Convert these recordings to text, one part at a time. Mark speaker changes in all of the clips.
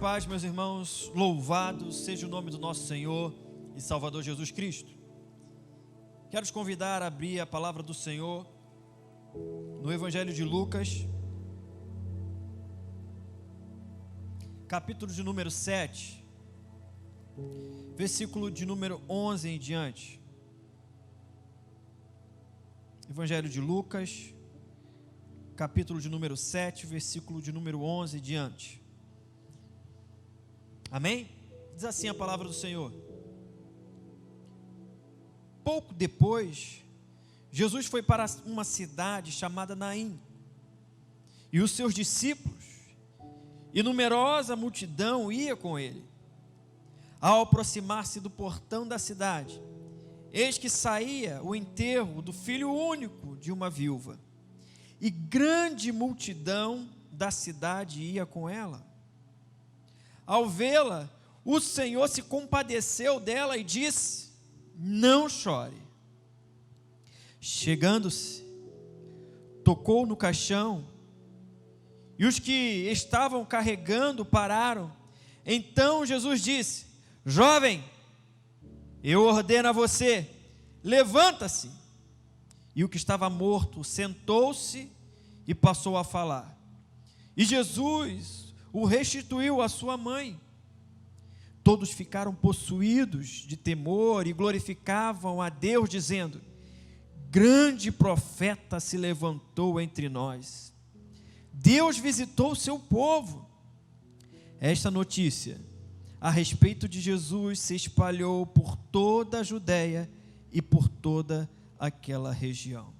Speaker 1: paz, meus irmãos, louvado seja o nome do nosso Senhor e Salvador Jesus Cristo. Quero te convidar a abrir a palavra do Senhor no Evangelho de Lucas, capítulo de número 7, versículo de número 11 em diante. Evangelho de Lucas, capítulo de número 7, versículo de número 11 em diante. Amém? Diz assim a palavra do Senhor. Pouco depois, Jesus foi para uma cidade chamada Naim, e os seus discípulos e numerosa multidão ia com ele. Ao aproximar-se do portão da cidade, eis que saía o enterro do filho único de uma viúva, e grande multidão da cidade ia com ela. Ao vê-la, o Senhor se compadeceu dela e disse: não chore. Chegando-se, tocou no caixão, e os que estavam carregando pararam. Então Jesus disse: jovem, eu ordeno a você, levanta-se. E o que estava morto sentou-se e passou a falar. E Jesus o restituiu à sua mãe. Todos ficaram possuídos de temor e glorificavam a Deus, dizendo: grande profeta se levantou entre nós. Deus visitou o seu povo. Esta notícia a respeito de Jesus se espalhou por toda a Judeia e por toda aquela região.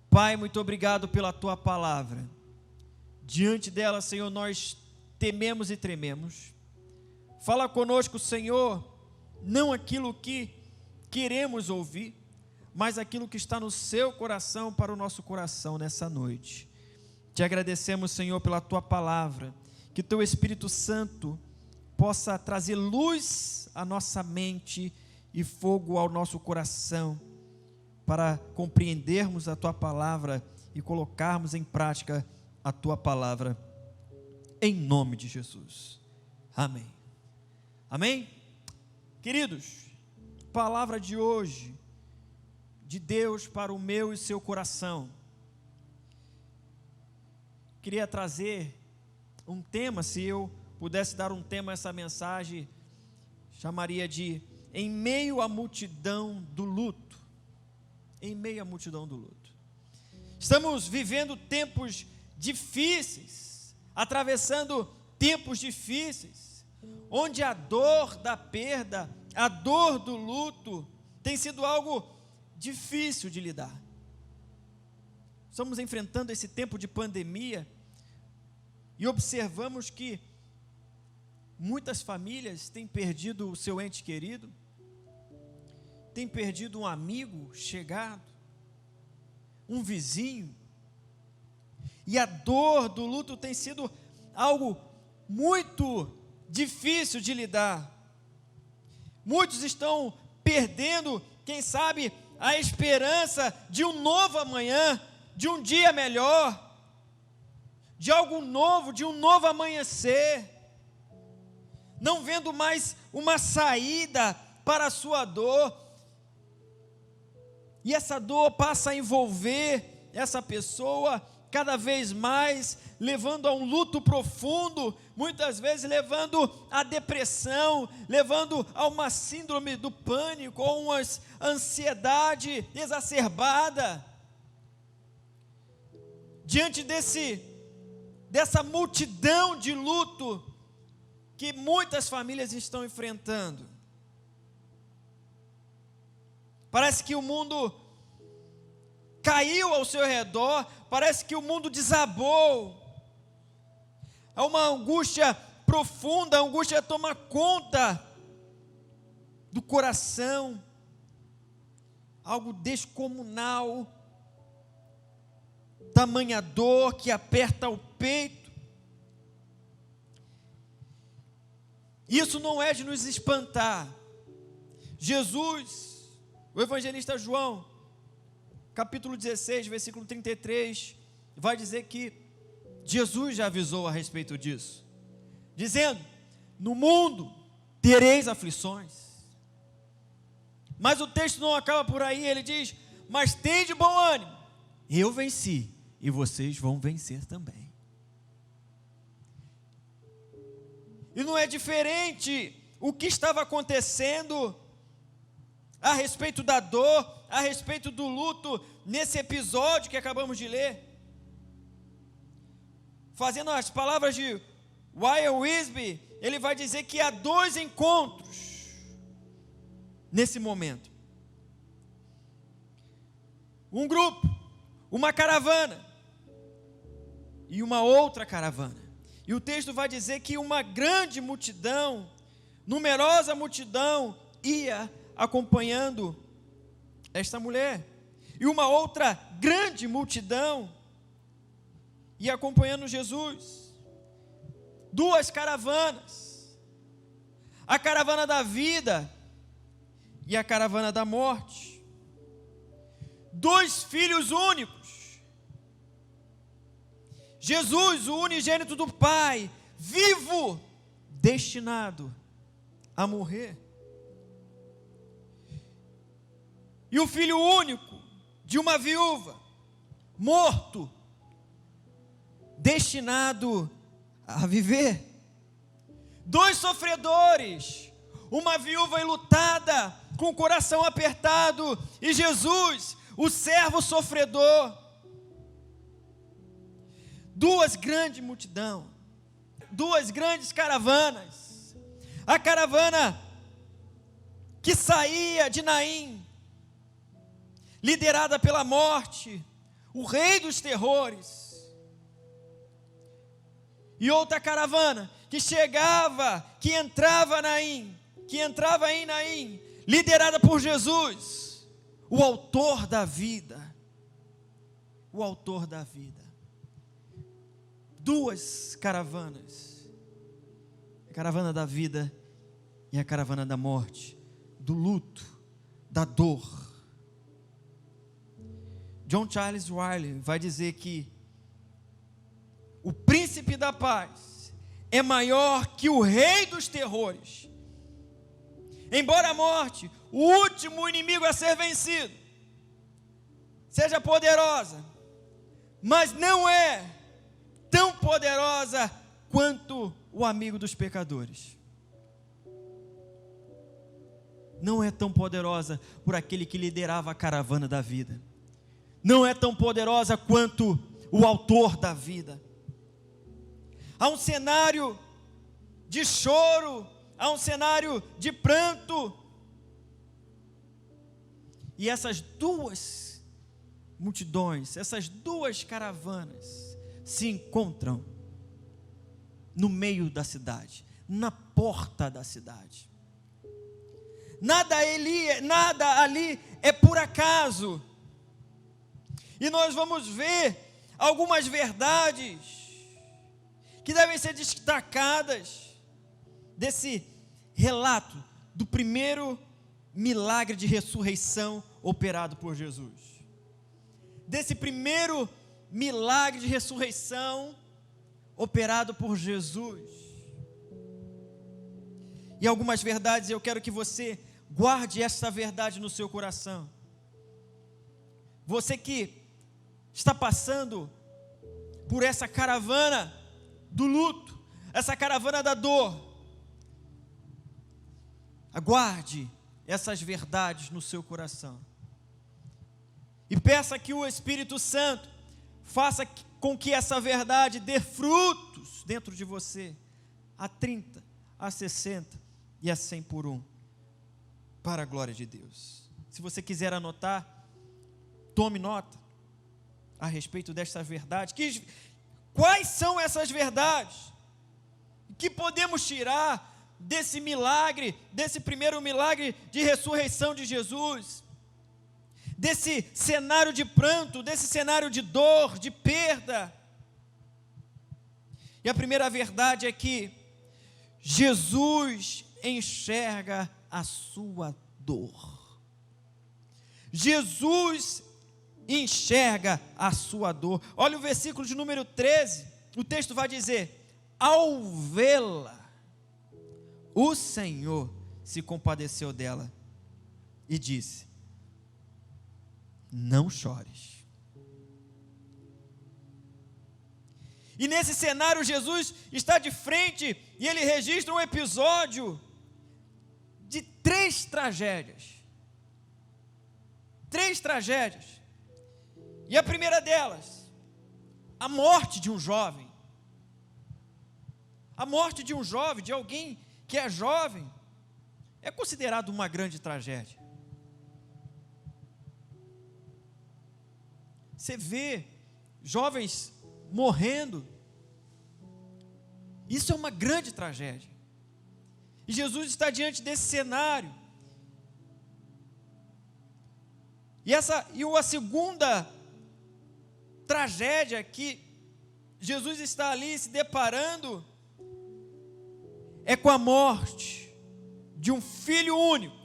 Speaker 1: Pai, muito obrigado pela tua palavra. Diante dela, Senhor, nós tememos e trememos. Fala conosco, Senhor, não aquilo que queremos ouvir, mas aquilo que está no seu coração para o nosso coração nessa noite. Te agradecemos, Senhor, pela tua palavra, que teu Espírito Santo possa trazer luz à nossa mente e fogo ao nosso coração, para compreendermos a tua palavra e colocarmos em prática a tua palavra, em nome de Jesus. Amém. Amém? Queridos, palavra de hoje, de Deus para o meu e seu coração. Queria trazer um tema, se eu pudesse dar um tema a essa mensagem, chamaria de em meio à multidão do luto. Em meio à multidão do luto. Estamos vivendo tempos difíceis, atravessando tempos difíceis, onde a dor da perda, a dor do luto, tem sido algo difícil de lidar. Estamos enfrentando esse tempo de pandemia e observamos que muitas famílias têm perdido o seu ente querido, têm perdido um amigo chegado, um vizinho, e a dor do luto tem sido algo muito difícil de lidar. Muitos estão perdendo, quem sabe, a esperança de um novo amanhã, de um dia melhor, de algo novo, de um novo amanhecer, não vendo mais uma saída para a sua dor, e essa dor passa a envolver essa pessoa cada vez mais, levando a um luto profundo, muitas vezes levando à depressão, levando a uma síndrome do pânico, ou uma ansiedade exacerbada. Diante dessa multidão de luto que muitas famílias estão enfrentando, parece que o mundo caiu ao seu redor, parece que o mundo desabou. É uma angústia profunda, a angústia toma conta do coração, algo descomunal, tamanha dor que aperta o peito. Isso não é de nos espantar. Jesus, o evangelista João, capítulo 16, versículo 33, vai dizer que Jesus já avisou a respeito disso, dizendo: no mundo tereis aflições. Mas o texto não acaba por aí, ele diz: mas tende bom ânimo, eu venci, e vocês vão vencer também. E não é diferente o que estava acontecendo a respeito da dor, a respeito do luto, nesse episódio que acabamos de ler. Fazendo as palavras de Wyatt Wisby, ele vai dizer que há 2 encontros nesse momento. Um grupo, uma caravana e uma outra caravana. E o texto vai dizer que uma grande multidão, numerosa multidão, ia acompanhando esta mulher. E uma outra grande multidão ia acompanhando Jesus. 2 caravanas. A caravana da vida e a caravana da morte. 2 filhos únicos. Jesus, o unigênito do Pai, vivo, destinado a morrer. E o filho único de uma viúva, morto, destinado a viver. 2 sofredores, uma viúva enlutada, com o coração apertado, e Jesus, o servo sofredor. 2 grandes multidão, 2 grandes caravanas. A caravana que saía de Naim, liderada pela morte, o rei dos terrores. E outra caravana que chegava, que entrava em Naim, liderada por Jesus, o autor da vida. O autor da vida. 2 caravanas, a caravana da vida e a caravana da morte, do luto, da dor. John Charles Wiley vai dizer que o príncipe da paz é maior que o rei dos terrores. Embora a morte, o último inimigo a ser vencido, seja poderosa, mas não é tão poderosa quanto o amigo dos pecadores. Não é tão poderosa por aquele que liderava a caravana da vida. Não é tão poderosa quanto o autor da vida. Há um cenário de choro, há um cenário de pranto. E essas 2 multidões, essas 2 caravanas, se encontram no meio da cidade, na porta da cidade. Nada ali é por acaso. E nós vamos ver algumas verdades que devem ser destacadas desse relato do primeiro milagre de ressurreição operado por Jesus. Desse primeiro milagre de ressurreição operado por Jesus. E algumas verdades, eu quero que você guarde essa verdade no seu coração. Você que está passando por essa caravana do luto, essa caravana da dor, aguarde essas verdades no seu coração. E peça que o Espírito Santo faça com que essa verdade dê frutos dentro de você, a 30, a 60 e a 100 por 1, para a glória de Deus. Se você quiser anotar, tome nota a respeito desta verdade. Quais são essas verdades que podemos tirar desse milagre, desse primeiro milagre de ressurreição de Jesus? Desse cenário de pranto, desse cenário de dor, de perda. E a primeira verdade é que Jesus enxerga a sua dor. Jesus enxerga a sua dor. Olha o versículo de número 13, o texto vai dizer: ao vê-la, o Senhor se compadeceu dela e disse: não chores. E nesse cenário Jesus está de frente e ele registra um episódio de 3 tragédias. 3 tragédias. E a primeira delas, a morte de um jovem. A morte de um jovem, de alguém que é jovem, é considerado uma grande tragédia. Você vê jovens morrendo, isso é uma grande tragédia. E Jesus está diante desse cenário. E a segunda tragédia que Jesus está ali se deparando é com a morte de um filho único.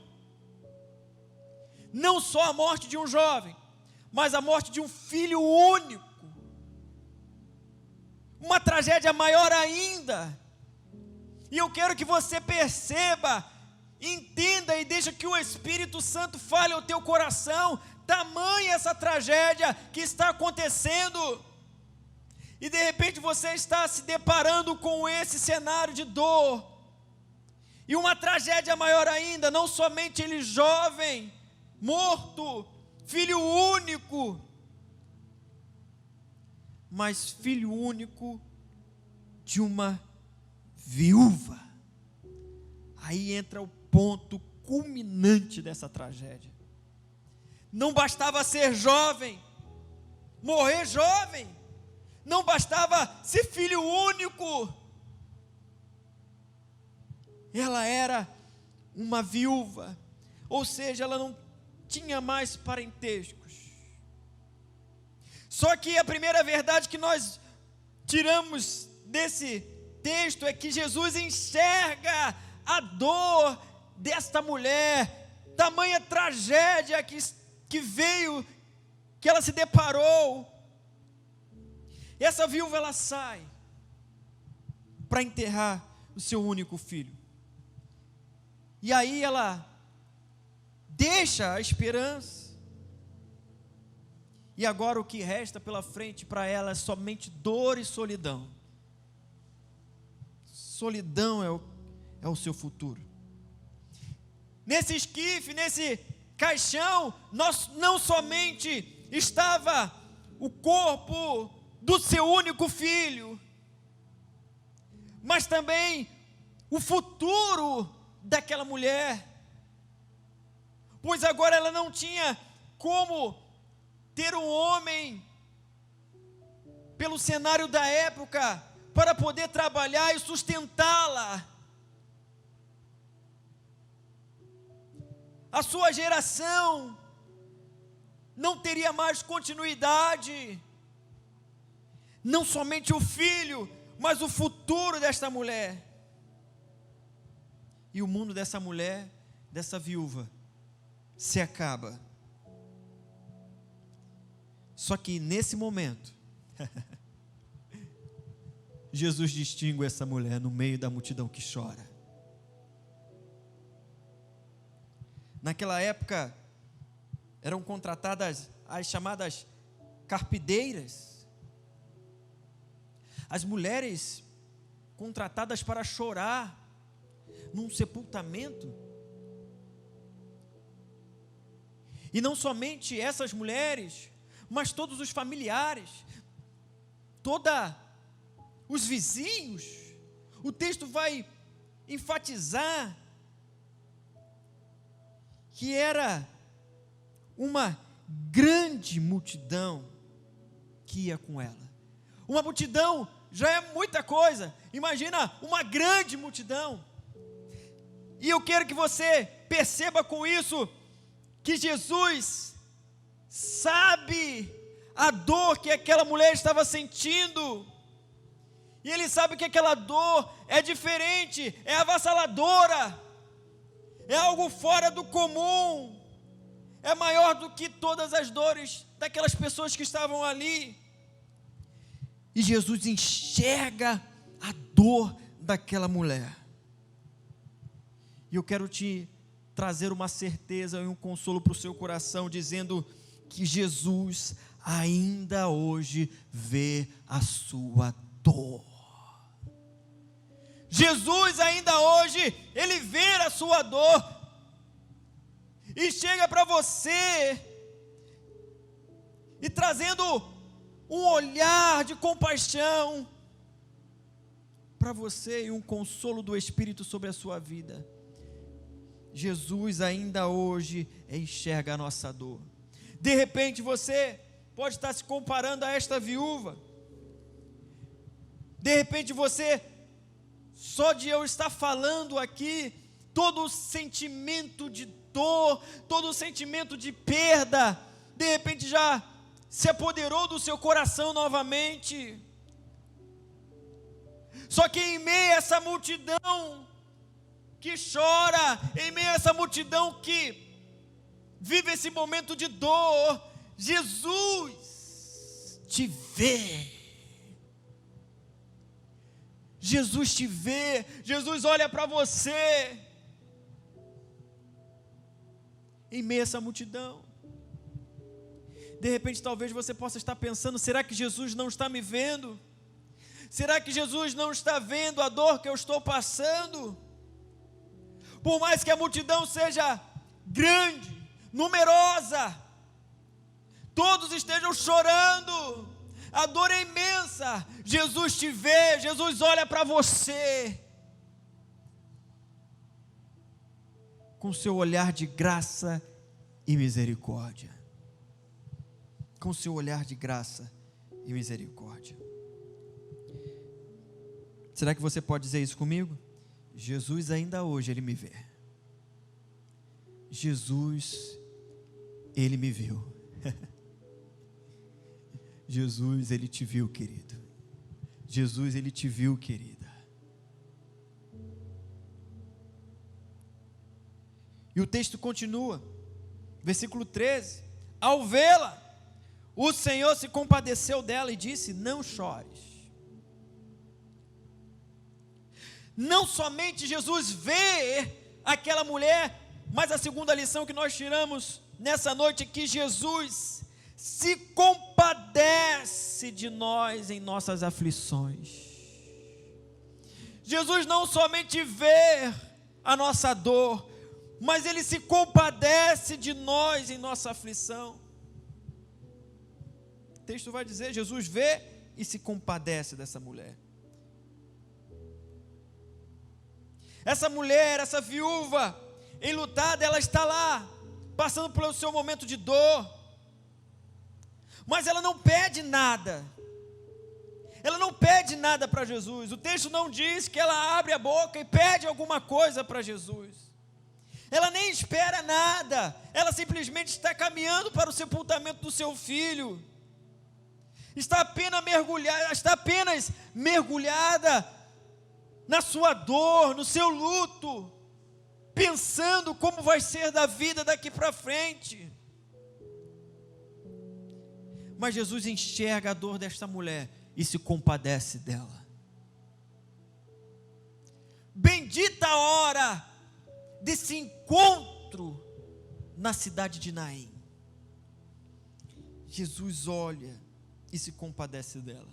Speaker 1: Não só a morte de um jovem, mas a morte de um filho único. Uma tragédia maior ainda. E eu quero que você perceba, entenda e deixe que o Espírito Santo fale ao teu coração, tamanha essa tragédia que está acontecendo. E de repente você está se deparando com esse cenário de dor. E uma tragédia maior ainda, não somente ele jovem, morto, filho único, mas filho único de uma viúva. Aí entra o ponto culminante dessa tragédia. Não bastava ser jovem, morrer jovem, não bastava ser filho único, ela era uma viúva, ou seja, ela não tinha mais parentescos. Só que a primeira verdade que nós tiramos desse texto é que Jesus enxerga a dor desta mulher, tamanha tragédia que veio, que ela se deparou. E essa viúva, ela sai para enterrar o seu único filho. E aí ela deixa a esperança. E agora o que resta pela frente para ela é somente dor e solidão. Solidão é o seu futuro. Nesse esquife, nesse caixão, não somente estava o corpo do seu único filho, mas também o futuro daquela mulher, pois agora ela não tinha como ter um homem, pelo cenário da época, para poder trabalhar e sustentá-la. A sua geração não teria mais continuidade, não somente o filho, mas o futuro desta mulher. E o mundo dessa mulher, dessa viúva, se acaba. Só que nesse momento, Jesus distingue essa mulher no meio da multidão que chora. Naquela época, eram contratadas as chamadas carpideiras, as mulheres contratadas para chorar num sepultamento. E não somente essas mulheres, mas todos os familiares, os vizinhos. O texto vai enfatizar que era uma grande multidão que ia com ela. Uma multidão já é muita coisa, imagina uma grande multidão. E eu quero que você perceba com isso que Jesus sabe a dor que aquela mulher estava sentindo, e Ele sabe que aquela dor é diferente, é avassaladora, é algo fora do comum, é maior do que todas as dores daquelas pessoas que estavam ali. E Jesus enxerga a dor daquela mulher. E eu quero te trazer uma certeza e um consolo para o seu coração, dizendo que Jesus ainda hoje vê a sua dor. Jesus ainda hoje, Ele vê a sua dor, e chega para você, e trazendo um olhar de compaixão para você, e um consolo do Espírito sobre a sua vida. Jesus ainda hoje enxerga a nossa dor. De repente você pode estar se comparando a esta viúva. De repente você, só de eu estar falando aqui, todo o sentimento de dor, todo o sentimento de perda, de repente já se apoderou do seu coração novamente. Só que em meio a essa multidão que chora, em meio a essa multidão que vive esse momento de dor, Jesus te vê. Jesus te vê, Jesus olha para você, em meio a essa multidão. De repente talvez você possa estar pensando, será que Jesus não está me vendo? Será que Jesus não está vendo a dor que eu estou passando? Por mais que a multidão seja grande, numerosa, todos estejam chorando, a dor é imensa, Jesus te vê, Jesus olha para você, com seu olhar de graça e misericórdia, com seu olhar de graça e misericórdia. Será que você pode dizer isso comigo? Jesus ainda hoje, Ele me vê. Jesus, Ele me viu. Jesus, Ele te viu, querido. Jesus, Ele te viu, querida. E o texto continua, versículo 13: ao vê-la, o Senhor se compadeceu dela e disse: não chores. Não somente Jesus vê aquela mulher, mas a segunda lição que nós tiramos nessa noite é que Jesus se compadece de nós em nossas aflições. Jesus não somente vê a nossa dor, mas Ele se compadece de nós em nossa aflição. O texto vai dizer, Jesus vê e se compadece dessa mulher. Essa mulher, essa viúva enlutada, ela está lá, passando pelo seu momento de dor, mas ela não pede nada, ela não pede nada para Jesus. O texto não diz que ela abre a boca e pede alguma coisa para Jesus, ela nem espera nada, ela simplesmente está caminhando para o sepultamento do seu filho, está apenas mergulhada na sua dor, no seu luto, pensando como vai ser da vida daqui para frente. Mas Jesus enxerga a dor desta mulher e se compadece dela. Bendita a hora desse encontro na cidade de Naim. Jesus olha e se compadece dela.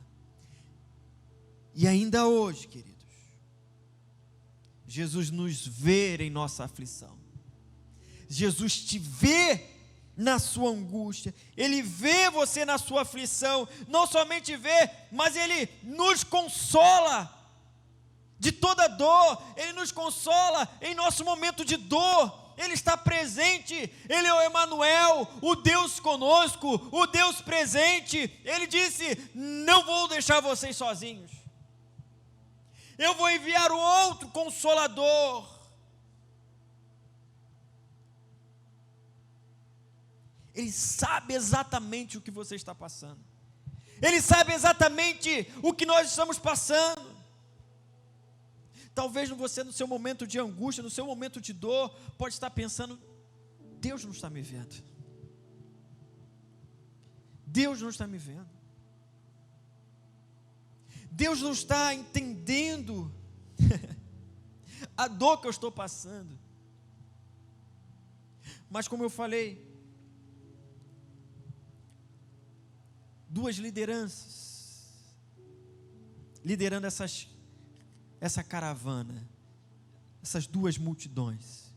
Speaker 1: E ainda hoje, queridos, Jesus nos vê em nossa aflição. Jesus te vê na sua angústia. Ele vê você na sua aflição. Não somente vê, mas Ele nos consola de toda dor. Ele nos consola em nosso momento de dor. Ele está presente. Ele é o Emanuel, o Deus conosco, o Deus presente. Ele disse: não vou deixar vocês sozinhos. Eu vou enviar o outro Consolador. Ele sabe exatamente o que você está passando. Ele sabe exatamente o que nós estamos passando. Talvez você, no seu momento de angústia, no seu momento de dor, pode estar pensando: Deus não está me vendo. Deus não está me vendo. Deus não está entendendo a dor que eu estou passando. Mas como eu falei, duas lideranças liderando essa caravana, essas duas multidões.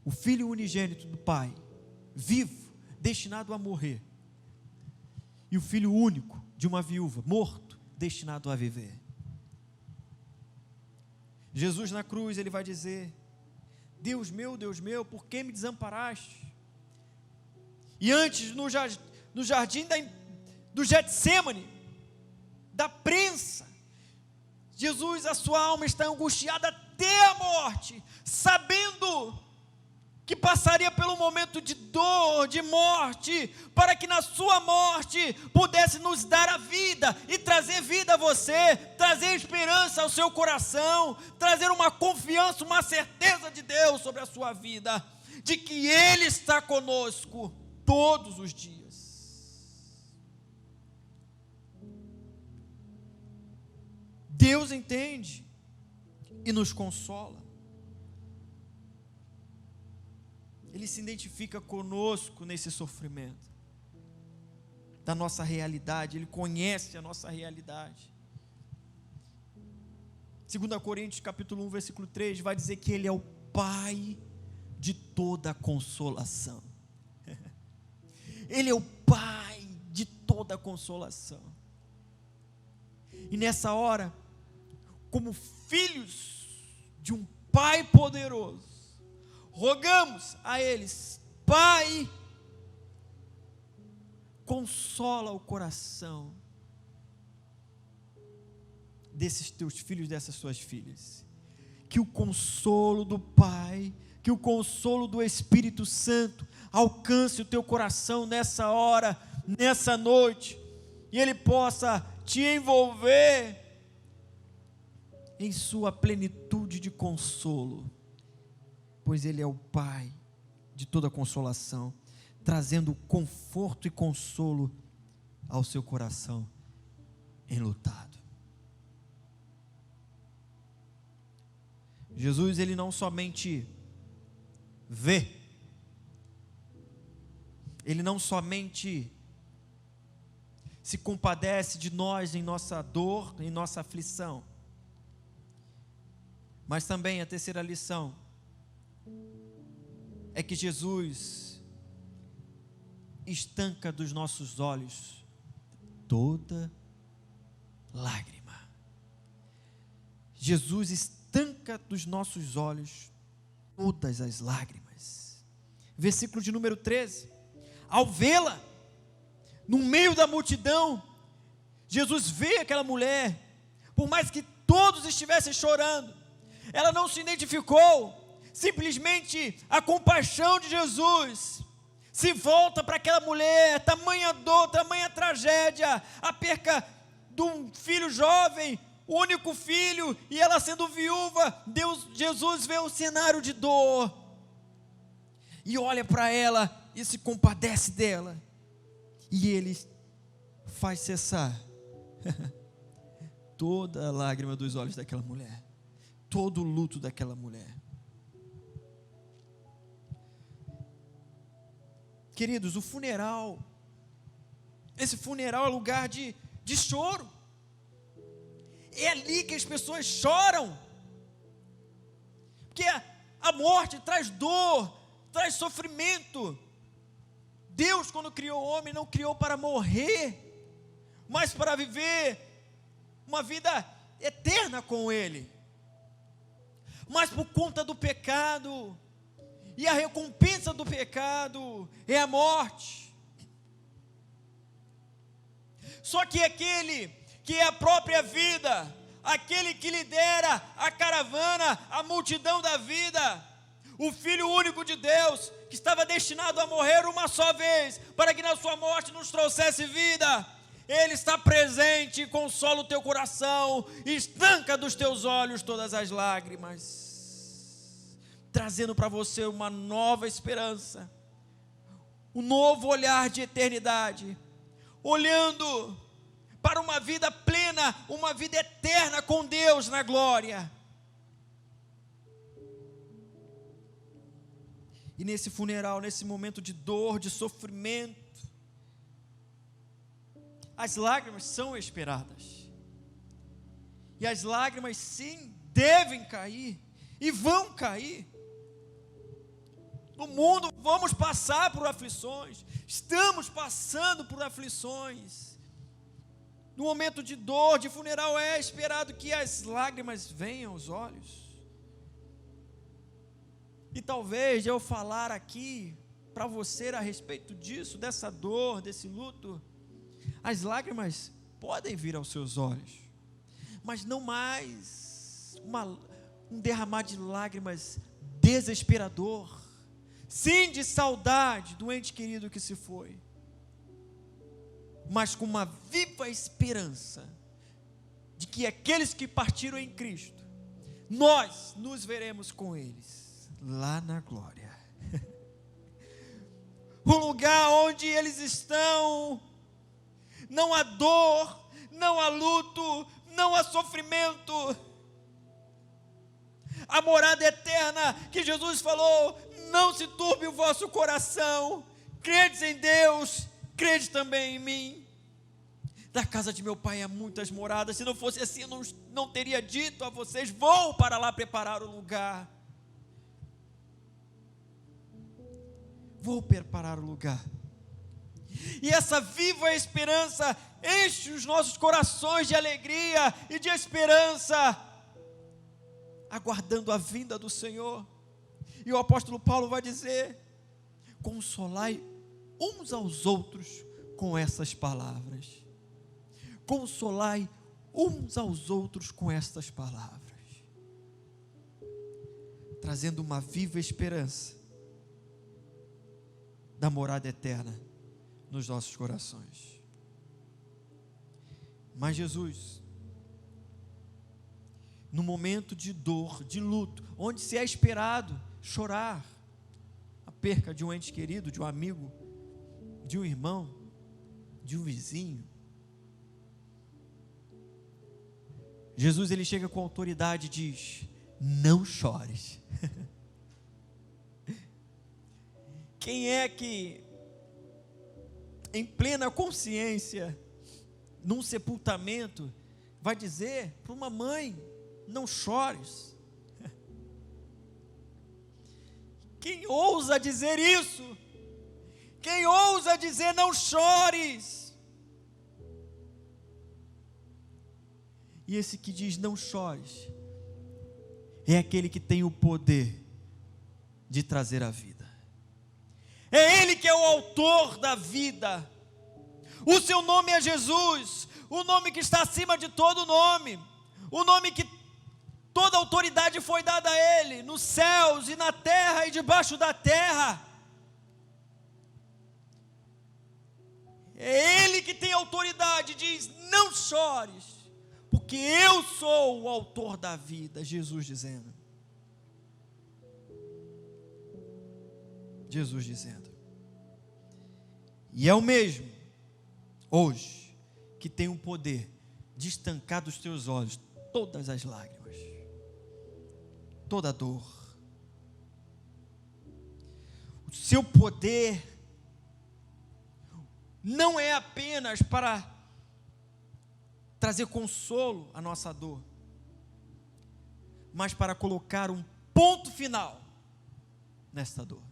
Speaker 1: O filho unigênito do Pai, vivo, destinado a morrer, e o filho único de uma viúva, morto, destinado a viver. Jesus na cruz, ele vai dizer: Deus meu, por que me desamparaste? E antes, no jardim do Getsêmani, da prensa, Jesus, a sua alma está angustiada até a morte, sabendo que passaria pelo momento de dor, de morte, para que na sua morte pudesse nos dar a vida e trazer vida a você, trazer esperança ao seu coração, trazer uma confiança, uma certeza de Deus sobre a sua vida, de que Ele está conosco todos os dias. Deus entende e nos consola. Ele se identifica conosco nesse sofrimento, da nossa realidade. Ele conhece a nossa realidade. 2 Coríntios capítulo 1, versículo 3, vai dizer que Ele é o Pai de toda consolação. Ele é o Pai de toda consolação. E nessa hora, como filhos de um Pai poderoso, rogamos a eles: Pai, consola o coração desses teus filhos, dessas suas filhas, que o consolo do Pai, que o consolo do Espírito Santo alcance o teu coração nessa hora, nessa noite, e ele possa te envolver em sua plenitude de consolo, pois Ele é o Pai de toda consolação, trazendo conforto e consolo ao seu coração enlutado. Jesus, Ele não somente vê, Ele não somente se compadece de nós em nossa dor, em nossa aflição, mas também a terceira lição é que Jesus estanca dos nossos olhos toda lágrima. Jesus estanca dos nossos olhos todas as lágrimas. Versículo de número 13. Ao vê-la no meio da multidão, Jesus vê aquela mulher, por mais que todos estivessem chorando, ela não se identificou. Simplesmente a compaixão de Jesus se volta para aquela mulher, tamanha dor, tamanha tragédia, a perca de um filho jovem, o único filho, e ela sendo viúva. Jesus vê o cenário de dor, e olha para ela, e se compadece dela, e Ele faz cessar toda a lágrima dos olhos daquela mulher, todo o luto daquela mulher. Queridos, o funeral, esse funeral é lugar de choro, é ali que as pessoas choram, porque a morte traz dor, traz sofrimento. Deus, quando criou o homem, não criou para morrer, mas para viver uma vida eterna com Ele. Mas por conta do pecado, e a recompensa do pecado é a morte. Só que aquele que é a própria vida, aquele que lidera a caravana, a multidão da vida, o Filho único de Deus, que estava destinado a morrer uma só vez, para que na sua morte nos trouxesse vida, Ele está presente e consola o teu coração, estanca dos teus olhos todas as lágrimas, trazendo para você uma nova esperança, um novo olhar de eternidade, olhando para uma vida plena, uma vida eterna com Deus na glória. E nesse funeral, nesse momento de dor, de sofrimento, as lágrimas são esperadas. E as lágrimas, sim, devem cair e vão cair. No mundo vamos passar por aflições, estamos passando por aflições. No momento de dor, de funeral, é esperado que as lágrimas venham aos olhos. E talvez eu falar aqui para você a respeito disso, dessa dor, desse luto, as lágrimas podem vir aos seus olhos, mas não mais um derramar de lágrimas desesperador, sim, de saudade do ente querido que se foi, mas com uma viva esperança de que aqueles que partiram em Cristo, nós nos veremos com eles lá na glória. O lugar onde eles estão, não há dor, não há luto, não há sofrimento. A morada eterna que Jesus falou: não se turbe o vosso coração, credes em Deus, crede também em mim. Da casa de meu pai há muitas moradas, se não fosse assim eu não teria dito a vocês: vou para lá preparar o lugar. Vou preparar o lugar. E essa viva esperança enche os nossos corações de alegria e de esperança, aguardando a vinda do Senhor. E o apóstolo Paulo vai dizer: consolai uns aos outros com essas palavras. Consolai uns aos outros com estas palavras, trazendo uma viva esperança da morada eterna nos nossos corações. Mas Jesus, no momento de dor, de luto, onde se é esperado chorar a perca de um ente querido, de um amigo, de um irmão, de um vizinho, Jesus, ele chega com autoridade e diz: não chores. Quem é que, em plena consciência, num sepultamento, vai dizer para uma mãe: não chores? Quem ousa dizer isso? Quem ousa dizer não chores? E esse que diz não chores, é aquele que tem o poder de trazer a vida. É Ele que é o autor da vida. O seu nome é Jesus, o nome que está acima de todo nome, o nome que toda autoridade foi dada a Ele, nos céus e na terra e debaixo da terra. É Ele que tem autoridade, diz: não chores, porque eu sou o autor da vida. Jesus dizendo. Jesus dizendo. E é o mesmo, hoje, que tem o poder de estancar dos teus olhos todas as lágrimas, toda a dor. O seu poder não é apenas para trazer consolo à nossa dor, mas para colocar um ponto final nesta dor.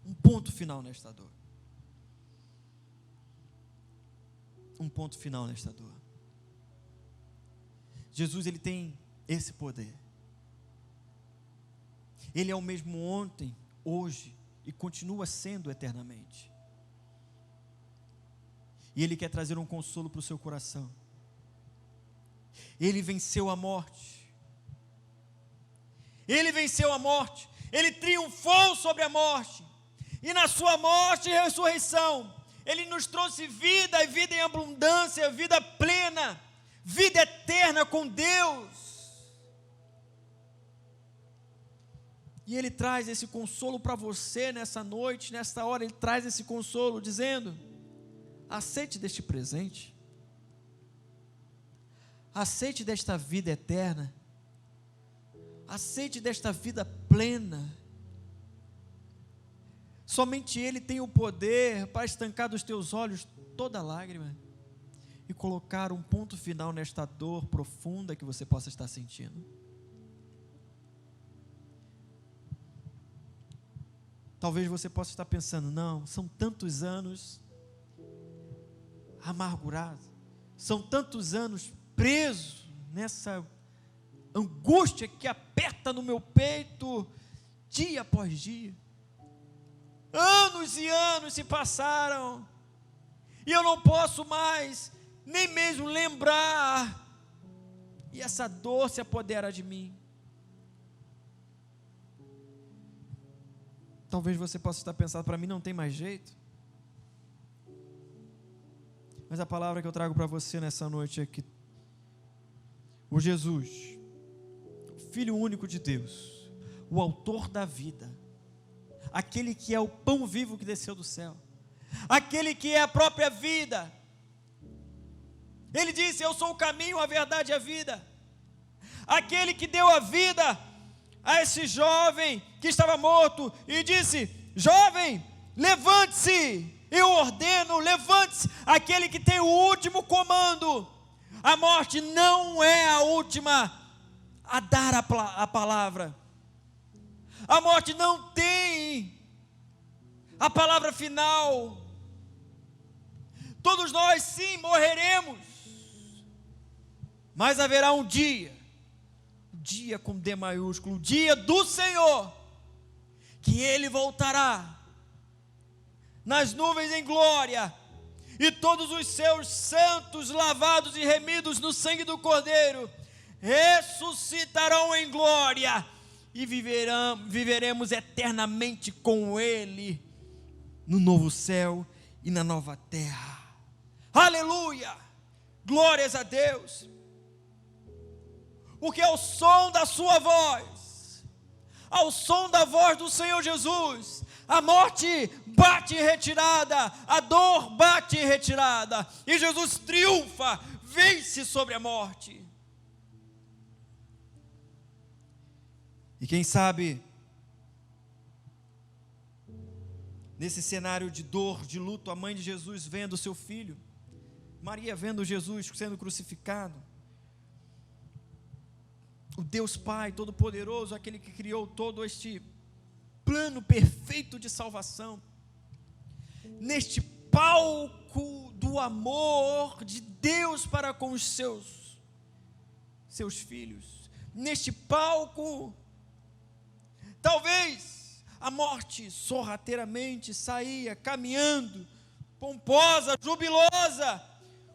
Speaker 1: Um ponto final nesta dor. Um ponto final nesta dor. Jesus, ele tem esse poder. Ele é o mesmo ontem, hoje e continua sendo eternamente. E Ele quer trazer um consolo para o seu coração. Ele venceu a morte. Ele venceu a morte. Ele triunfou sobre a morte. E na sua morte e ressurreição, Ele nos trouxe vida, e vida em abundância, vida plena, vida eterna com Deus. E Ele traz esse consolo para você nessa noite, nesta hora. Ele traz esse consolo dizendo: aceite deste presente, aceite desta vida eterna, aceite desta vida plena, Somente Ele tem o poder para estancar dos teus olhos toda lágrima e colocar um ponto final nesta dor profunda que você possa estar sentindo. Talvez você possa estar pensando, não, são tantos anos amargurado, são tantos anos preso nessa angústia que aperta no meu peito dia após dia. Anos e anos se passaram e eu não posso mais nem mesmo lembrar, e essa dor se apodera de mim. Talvez você possa estar pensando, para mim não tem mais jeito. Mas a palavra que eu trago para você nessa noite é que o Jesus, o Filho único de Deus, o autor da vida, aquele que é o pão vivo que desceu do céu, aquele que é a própria vida, Ele disse, eu sou o caminho, a verdade e a vida. Aquele que deu a vida a esse jovem que estava morto e disse, jovem, levante-se, eu ordeno, levante-se. Aquele que tem o último comando. A morte não é a última a dar a palavra. A morte não tem a palavra final. Todos nós sim morreremos, mas haverá um dia com D maiúsculo, o dia do Senhor, que Ele voltará nas nuvens em glória, e todos os seus santos lavados e remidos no sangue do Cordeiro ressuscitarão em glória e viveremos eternamente com Ele no novo céu e na nova terra. Aleluia! Glórias a Deus! Porque ao som da sua voz, ao som da voz do Senhor Jesus, a morte bate em retirada, a dor bate em retirada, e Jesus triunfa, vence sobre a morte. E quem sabe, nesse cenário de dor, de luto, a mãe de Jesus vendo o seu filho, Maria vendo Jesus sendo crucificado, o Deus Pai Todo-Poderoso, aquele que criou todo este plano perfeito de salvação, neste palco do amor de Deus para com os seus filhos, neste palco, talvez a morte sorrateiramente saía caminhando, pomposa, jubilosa,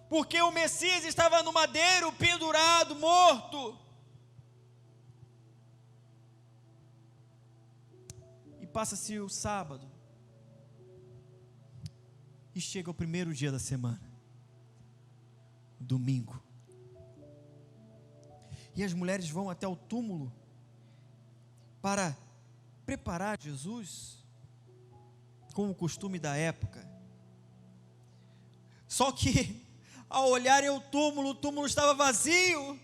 Speaker 1: porque o Messias estava no madeiro, pendurado, morto. E passa-se o sábado, e chega o primeiro dia da semana, domingo, e as mulheres vão até o túmulo para preparar Jesus, como o costume da época. Só que, ao olharem o túmulo estava vazio,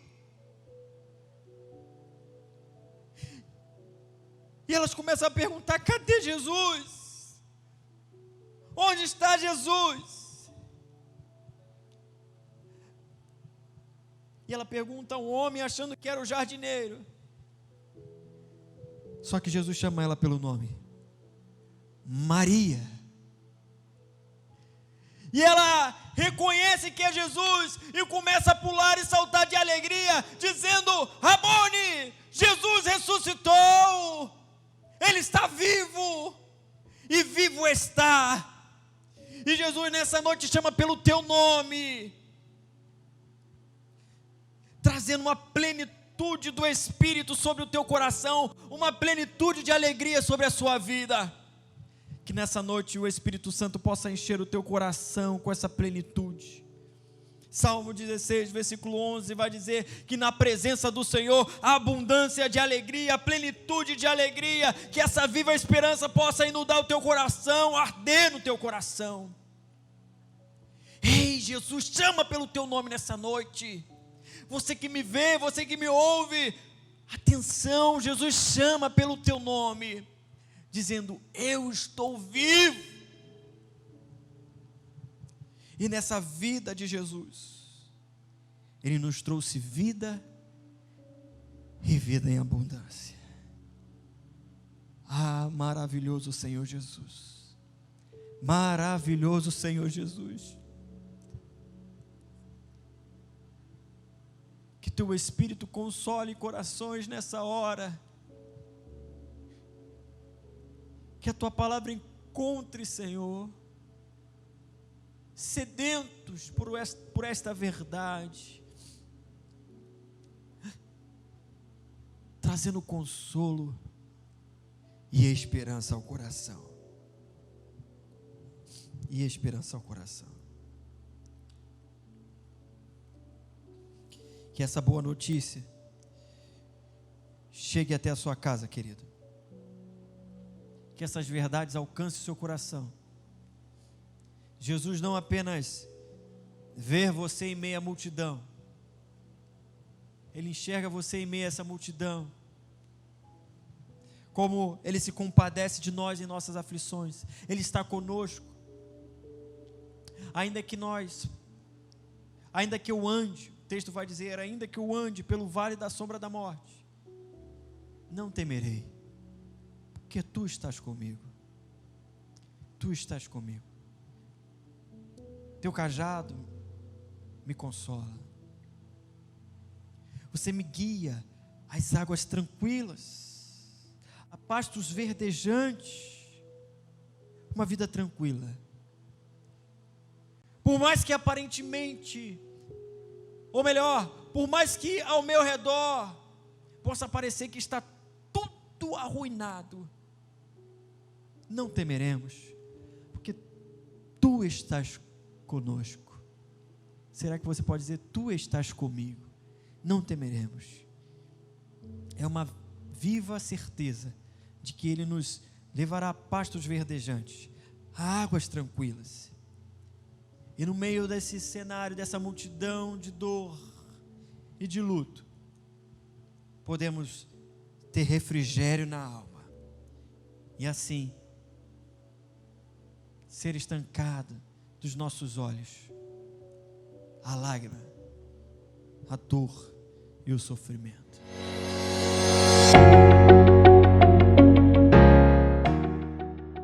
Speaker 1: e elas começam a perguntar, cadê Jesus? Onde está Jesus? E ela pergunta a um homem, achando que era o jardineiro. Só que Jesus chama ela pelo nome, Maria. E ela reconhece que é Jesus, e começa a pular e saltar de alegria, dizendo, Rabone, Jesus ressuscitou, Ele está vivo, e vivo está. E Jesus nessa noite chama pelo teu nome, trazendo uma plenitude do Espírito sobre o teu coração, uma plenitude de alegria sobre a sua vida. Que nessa noite o Espírito Santo possa encher o teu coração com essa plenitude. Salmo 16, versículo 11 vai dizer que na presença do Senhor há abundância de alegria, a plenitude de alegria, que essa viva esperança possa inundar o teu coração, arder no teu coração. Ei, Jesus, chama pelo teu nome nessa noite. Você que me vê, você que me ouve, atenção, Jesus chama pelo teu nome, dizendo: eu estou vivo. E nessa vida de Jesus, Ele nos trouxe vida e vida em abundância. Ah, maravilhoso Senhor Jesus, maravilhoso Senhor Jesus. Que Teu Espírito console corações nessa hora, que a Tua palavra encontre, Senhor, sedentos por esta verdade, trazendo consolo e esperança ao coração. E esperança ao coração. Que essa boa notícia chegue até a sua casa, querido. Que essas verdades alcancem o seu coração. Jesus não apenas vê você em meio à multidão, Ele enxerga você em meio a essa multidão, como Ele se compadece de nós em nossas aflições. Ele está conosco, ainda que eu ande, o texto vai dizer, ainda que eu ande pelo vale da sombra da morte, não temerei, porque Tu estás comigo. Tu estás comigo. Teu cajado me consola. Você me guia às águas tranquilas, a pastos verdejantes, uma vida tranquila. Por mais que aparentemente, ou melhor, por mais que ao meu redor possa parecer que está tudo arruinado, não temeremos, porque Tu estás conosco. Será que você pode dizer: Tu estás comigo? Não temeremos. É uma viva certeza de que Ele nos levará a pastos verdejantes, a águas tranquilas. E no meio desse cenário, dessa multidão de dor e de luto, podemos ter refrigério na alma, e assim ser estancado dos nossos olhos a lágrima, a dor e o sofrimento.